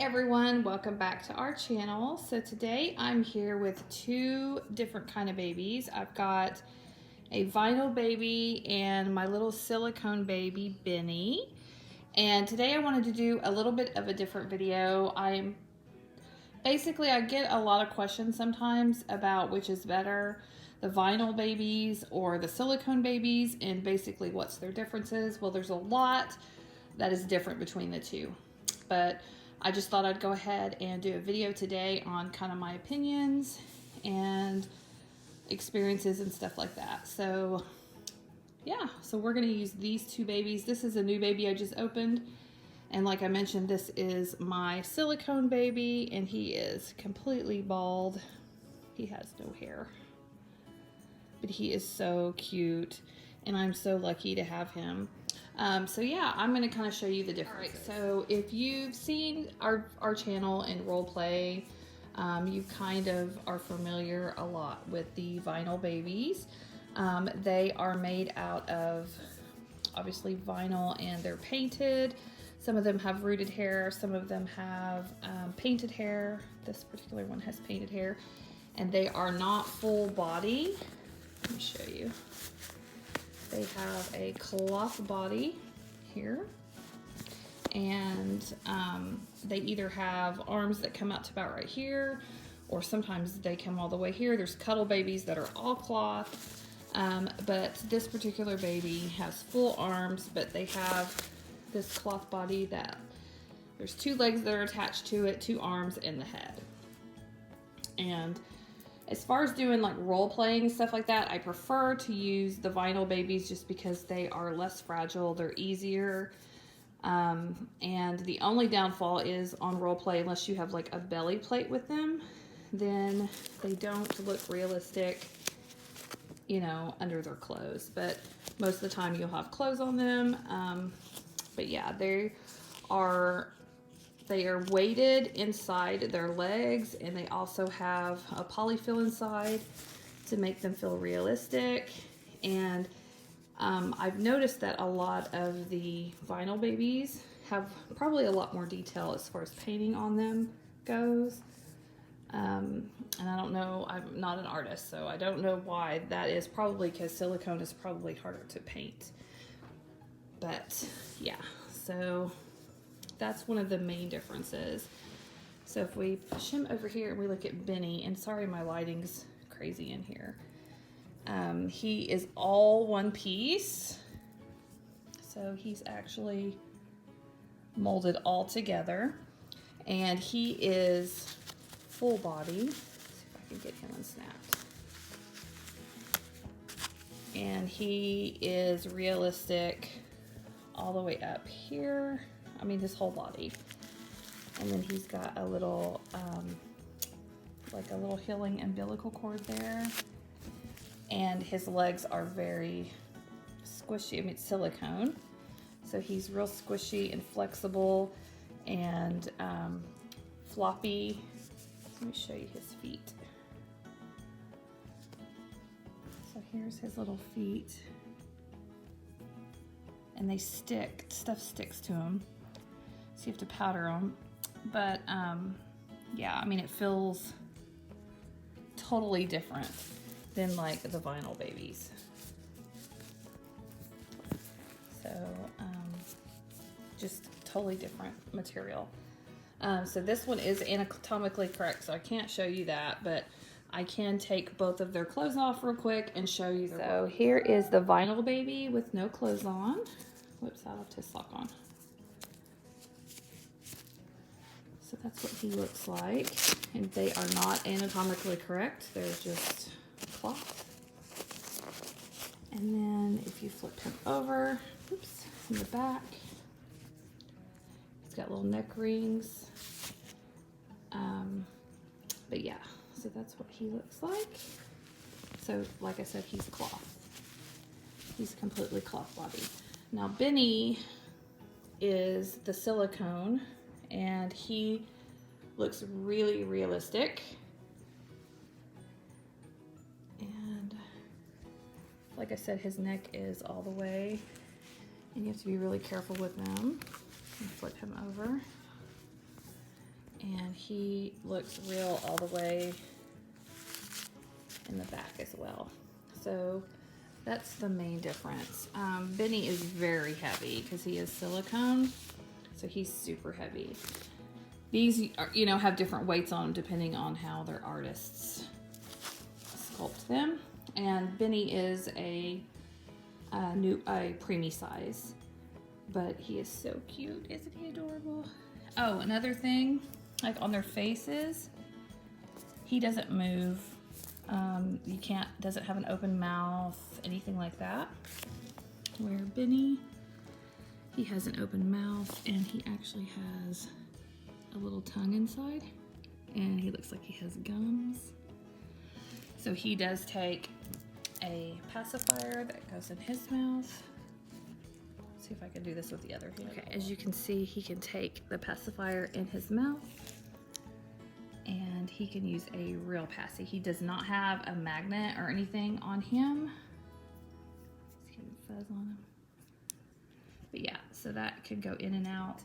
everyone, welcome back to our channel. So today I'm here with two different kind of babies. I've got a vinyl baby and my little silicone baby, Benny. And today I wanted to do a little bit of a different video. I get a lot of questions sometimes about which is better, the vinyl babies or the silicone babies, and basically what's their differences. Well, there's a lot that is different between the two, but I just thought I'd go ahead and do a video today on kind of my opinions and experiences and stuff like that. So yeah, so we're going to use these two babies. This is a new baby I just opened. And like I mentioned, this is my silicone baby, and he is completely bald. He has no hair, but he is so cute, and I'm so lucky to have him. So yeah, I'm going to kind of show you the difference. All right, so if you've seen our channel in role play, you kind of are familiar a lot with the vinyl babies. They are made out of obviously vinyl, and they're painted. Some of them have rooted hair, some of them have painted hair. This particular one has painted hair, and they are not full body. Let me show you. They have a cloth body here, and they either have arms that come out to about right here, or sometimes they come all the way here. There's cuddle babies that are all cloth, but this particular baby has full arms, but they have this cloth body that there's two legs that are attached to it, two arms, and the head. And as far as doing like role playing stuff like that, I prefer to use the vinyl babies just because they are less fragile, they're easier. And the only downfall is on role play, unless you have like a belly plate with them, then they don't look realistic, you know, under their clothes. But most of the time you'll have clothes on them. But yeah, they are weighted inside their legs, and they also have a polyfill inside to make them feel realistic. And I've noticed that a lot of the vinyl babies have probably a lot more detail as far as painting on them goes. And I don't know, I'm not an artist, so I don't know why that is. Probably because silicone is probably harder to paint. But yeah, so that's one of the main differences. So if we push him over here and we look at Benny, and sorry my lighting's crazy in here. He is all one piece. So he's actually molded all together, and he is full body. Let's see if I can get him unsnapped. And he is realistic all the way up here. I mean, his whole body. And then he's got a little, like a little healing umbilical cord there. And his legs are very squishy. I mean, it's silicone. So he's real squishy and flexible and floppy. Let me show you his feet. So here's his little feet. And they stick, stuff sticks to them. So you have to powder them. But yeah, I mean, it feels totally different than like the vinyl babies. So just totally different material. So this one is anatomically correct, so I can't show you that, but I can take both of their clothes off real quick and show you. So here is the vinyl baby with no clothes on. Whoops, I left his sock on. So that's what he looks like. And they are not anatomically correct. They're just cloth. And then if you flip him over, oops, in the back, he's got little neck rings. But yeah, so that's what he looks like. So like I said, he's cloth. He's completely cloth body. Now Benny is the silicone, and he looks really realistic. And like I said, his neck is all the way, and you have to be really careful with them. Flip him over. And he looks real all the way in the back as well. So that's the main difference. Benny is very heavy because he is silicone, so he's super heavy. These are, you know, have different weights on them depending on how their artists sculpt them. And Benny is a preemie size, but he is so cute. Isn't he adorable? Oh, another thing, like on their faces, he doesn't move. Doesn't have an open mouth, anything like that. Where Benny, he has an open mouth and he actually has a little tongue inside, and he looks like he has gums. So he does take a pacifier that goes in his mouth. Let's see if I can do this with the other hand. Okay, as you can see, he can take the pacifier in his mouth, and he can use a real passy. He does not have a magnet or anything on him. Let's get a fuzz on him. But yeah, so that could go in and out.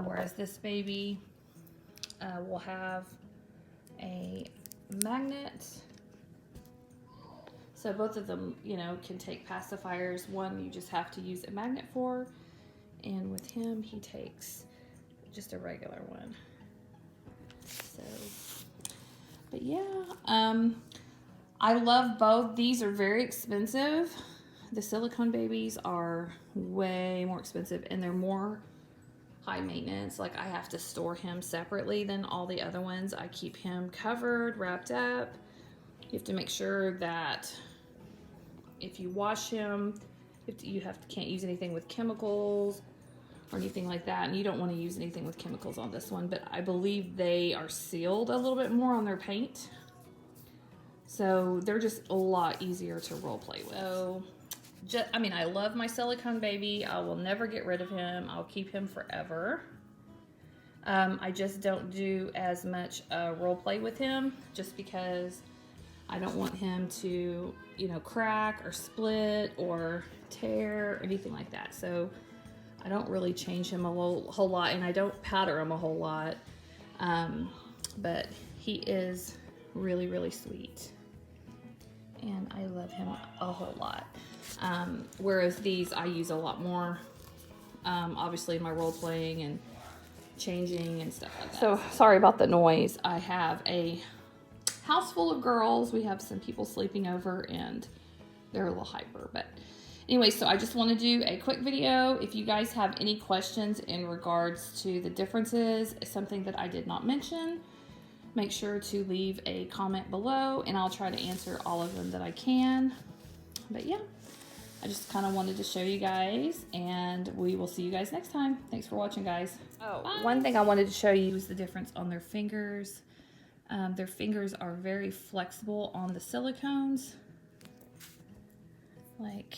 Whereas this baby will have a magnet. So both of them, you know, can take pacifiers. One you just have to use a magnet for, and with him he takes just a regular one. So, but yeah, I love both. These are very expensive. The silicone babies are way more expensive, and they're more high maintenance. Like, I have to store him separately than all the other ones. I keep him covered, wrapped up. You have to make sure that if you wash him, can't use anything with chemicals or anything like that, and you don't want to use anything with chemicals on this one, but I believe they are sealed a little bit more on their paint, so they're just a lot easier to role play with. So I mean, I love my silicone baby. I will never get rid of him. I'll keep him forever. I just don't do as much role play with him, just because I don't want him to, you know, crack or split or tear or anything like that. So I don't really change him a whole lot, and I don't powder him a whole lot. But he is really, really sweet, and I love him a whole lot. Whereas these I use a lot more, obviously in my role playing and changing and stuff like that. So sorry about the noise. I have a house full of girls. We have some people sleeping over, and they're a little hyper. But anyway, so I just want to do a quick video. If you guys have any questions in regards to the differences, something that I did not mention, make sure to leave a comment below, and I'll try to answer all of them that I can. But yeah, I just kind of wanted to show you guys, and we will see you guys next time. Thanks for watching, guys. Oh, bye. One thing I wanted to show you is the difference on their fingers. Their fingers are very flexible on the silicones. Like,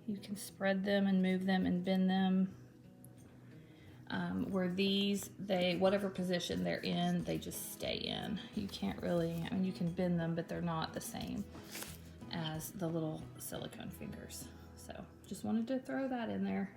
you can spread them and move them and bend them. Where these, whatever position they're in, they just stay in. You can't really, I mean, you can bend them, but they're not the same as the little silicone fingers. So just wanted to throw that in there.